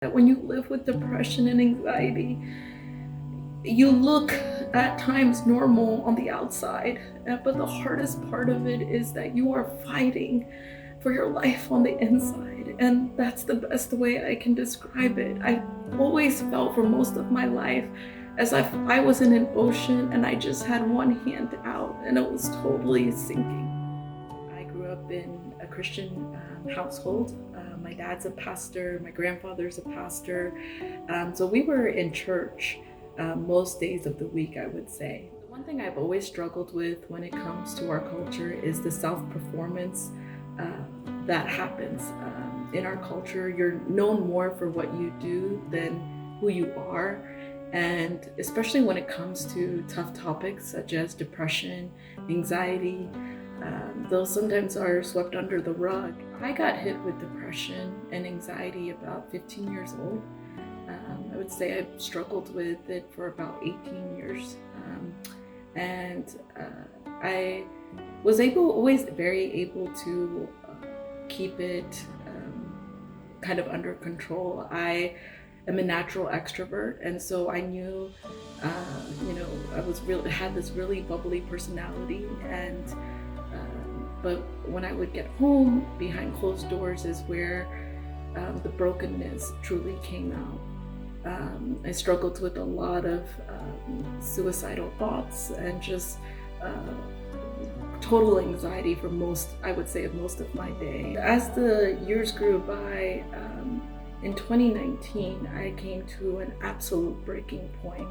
That when you live with depression and anxiety, you look at times normal on the outside, but the hardest part of it is that you are fighting for your life on the inside, and that's the best way I can describe it. I always felt for most of my life as if I was in an ocean and I just had one hand out and it was totally sinking. I grew up in a Christian household. My dad's a pastor, my grandfather's a pastor, so we were in church most days of the week, I would say. The one thing I've always struggled with when it comes to our culture is the self-performance that happens. In our culture, you're known more for what you do than who you are, and especially when it comes to tough topics such as depression, anxiety, those sometimes are swept under the rug. I got hit with depression and anxiety about 15 years old. I would say I struggled with it for about 18 years. I was always very able to keep it kind of under control. I am a natural extrovert, and so I knew, I had this really bubbly personality, and but when I would get home, behind closed doors is where the brokenness truly came out. I struggled with a lot of suicidal thoughts and just total anxiety for most of my day. As the years grew by, in 2019, I came to an absolute breaking point.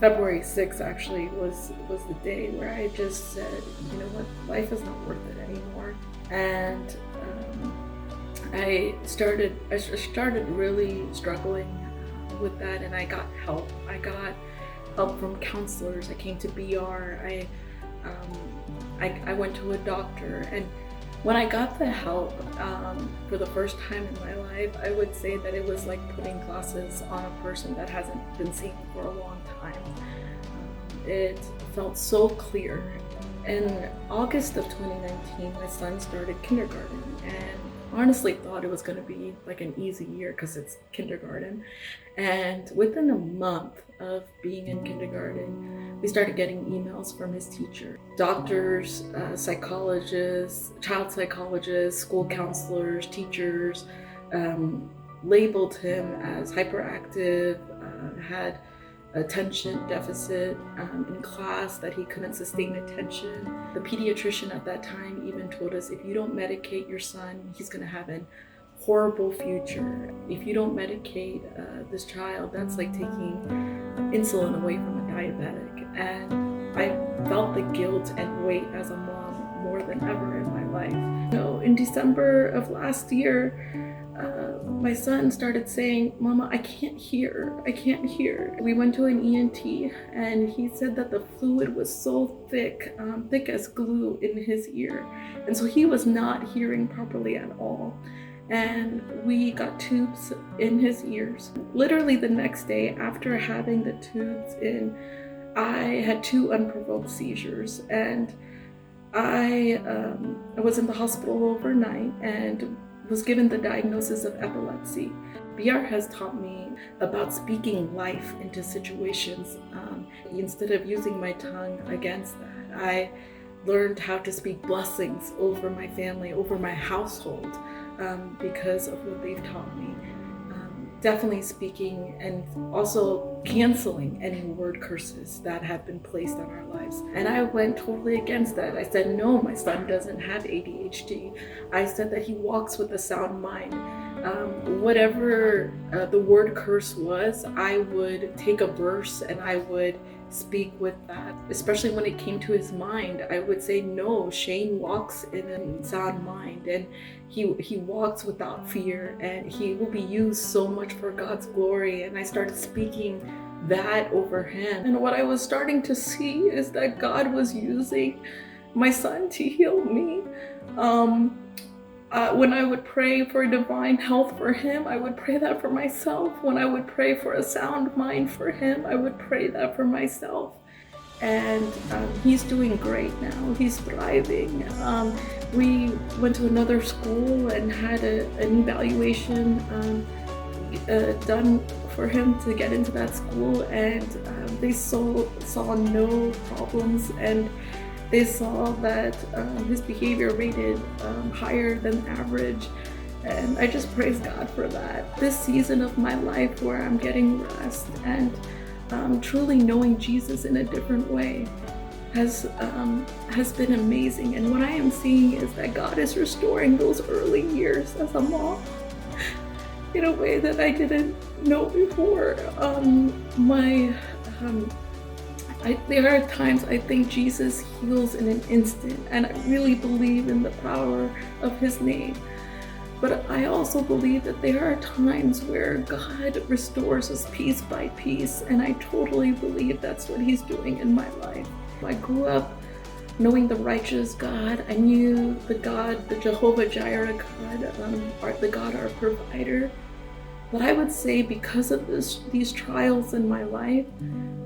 February 6th actually was the day where I just said, you know what, life is not worth it anymore. And I started really struggling with that, and I got help. I got help from counselors. I came to BR. I went to a doctor, and when I got the help for the first time in my life, I would say that it was like putting glasses on a person that hasn't been seen for a long time. It felt so clear. In August of 2019, my son started kindergarten, and honestly thought it was going to be like an easy year because it's kindergarten. And within a month of being in kindergarten, we started getting emails from his teacher. Doctors, psychologists, child psychologists, school counselors, teachers labeled him as hyperactive, had attention deficit in class, that he couldn't sustain attention. The pediatrician at that time even told us, if you don't medicate your son, he's going to have a horrible future. If you don't medicate this child, that's like taking insulin away from a diabetic. And I felt the guilt and weight as a mom more than ever in my life. In December of last year, my son started saying, "Mama, I can't hear. We went to an ENT, and he said that the fluid was so thick, thick as glue in his ear. And so he was not hearing properly at all. And we got tubes in his ears. Literally the next day after having the tubes in, I had 2 unprovoked seizures, and I was in the hospital overnight and was given the diagnosis of epilepsy. BR has taught me about speaking life into situations. Instead of using my tongue against that, I learned how to speak blessings over my family, over my household, because of what they've taught me. Definitely speaking and also canceling any word curses that have been placed on our lives. And I went totally against that. I said, no, my son doesn't have ADHD. I said that he walks with a sound mind. Whatever the word curse was, I would take a verse and I would speak with that. Especially when it came to his mind, I would say, no, Shane walks in a sound mind, and he walks without fear, and he will be used so much for God's glory. And I started speaking that over him. And what I was starting to see is that God was using my son to heal me. When I would pray for divine health for him, I would pray that for myself. When I would pray for a sound mind for him, I would pray that for myself. And he's doing great now. He's thriving. We went to another school and had an evaluation done for him to get into that school, and they saw no problems, and they saw that his behavior rated higher than average. And I just praise God for that. This season of my life where I'm getting rest and truly knowing Jesus in a different way has been amazing. And what I am seeing is that God is restoring those early years as a mom in a way that I didn't know before. There are times I think Jesus heals in an instant, and I really believe in the power of his name. But I also believe that there are times where God restores us piece by piece, and I totally believe that's what he's doing in my life. I grew up knowing the righteous God. I knew the God, the 𝗬𝗪𝗓 God, the God, our provider. But I would say because of these trials in my life,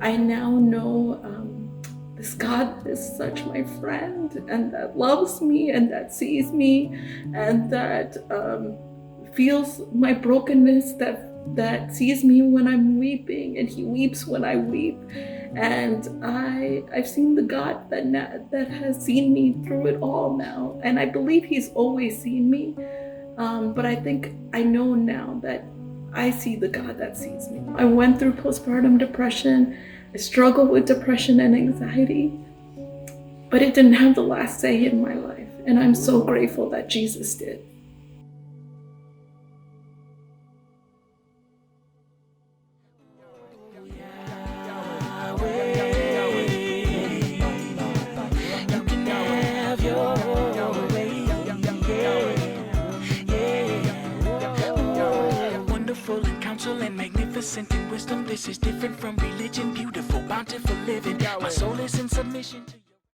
I now know this God is such my friend, and that loves me, and that sees me, and that feels my brokenness, that sees me when I'm weeping, and he weeps when I weep. And I've seen the God that has seen me through it all now, and I believe he's always seen me. But I think I know now that I see the God that sees me. I went through postpartum depression. I struggled with depression and anxiety, but it didn't have the last say in my life. And I'm so grateful that Jesus did. And magnificent in wisdom, this is different from religion, beautiful, bountiful living. My soul is in submission to you.